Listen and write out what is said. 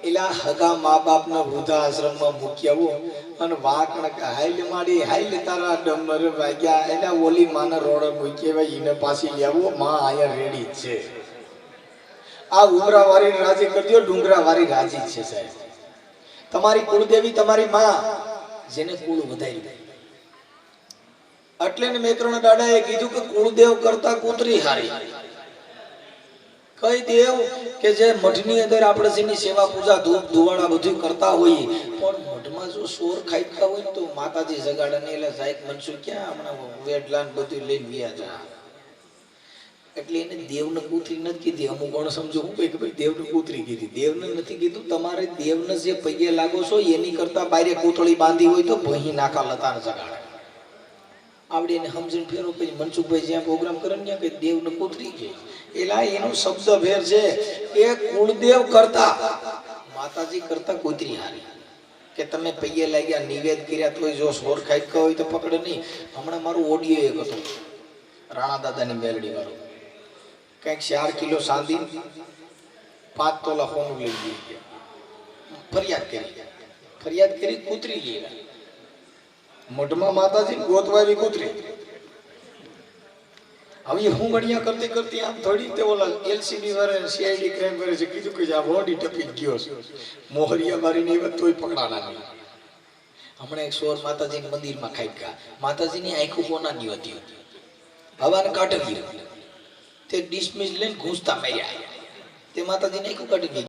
એલા હગા મા બાપના વૃદ્ધાશ્રમમાં મૂક્યા અને વાકણ હાઈલ માડી હાઈલ તારા ડમર વાગ્યા એલા ઓલી માના રોડ મૂક્યા એને પાછી લેવો માં આયા રેડી છે આ ઉમરા વાળી રાજી કરજો ડુંગરા વાળી રાજી છે સાહેબ તમારી કુળદેવી તમારી માં જેને કુળ વધારી દે એટલે ને મેત્રણ દાદાએ કીધું કે કુળદેવ કરતા કૂતરી હારી કઈ દેવ કે જે મઠની અંદર આપણે જેની સેવા પૂજા ધૂપ ધુવાડા બધું કરતા હોઈએ પણ મઠમાં જો સોર ખાઈતા હોય તો માતાજી જગાડે ને એટલે સાહેબ મનસુખ ક્યાં હમણાં વેડલાન બધું લઈને વ્યા જા એટલે એને દેવને કૂતરી નથી કીધી અમુક કોણ સમજો હું કે ભાઈ દેવને કૂતરી કીધી દેવને નથી કીધું તમારે દેવને જે પૈયે લાગો છો એની કરતા બારે કોથળી બાંધી હોય તો ભહી નાખા લતાણ જગાડે આવડે એને સમજણ ફેરો પછી મનસુખભાઈ જ્યાં પ્રોગ્રામ કરે ને કે દેવને કૂતરી કે એલા એનો શબ્દ ફેર છે કે કુળદેવ કરતા માતાજી કરતા કૂતરી હારી કે તમે પૈયે લાગ્યા નિવેદ કર્યા તોય જો સોર ખાઈ હોય તો પકડે નહીં હમણાં મારું ઓડિયો એક હતો રાણા દાદાની મેલડી વાળો કંઈક 4 કિલો સાંધી 5 તોલા સોનું લઈ ગયા ફરિયાદ કરી કૂતરી ગયા મઢમાં માતાજી ગોતવાવી કૂતરી હવે હું ગણિયા કરતી કરતી આમ થોડી તે ઓલા એલસીબી વાળા સીઆઈડી ક્રાઇમ કરે છે કીધું કે આ બોડી ટપી ગયો છે મોહરિયા મારીને એ તોય પકડાના નહીં હમણાં એક સોર માતાજીના મંદિરમાં ખાઈ ગયા માતાજીની આંખો કોનાની હતી હવાને કાઢી તે ડિસમિસ લઈને ઘૂંસતા માર્યા તે માતાજીને આંખો કાઢી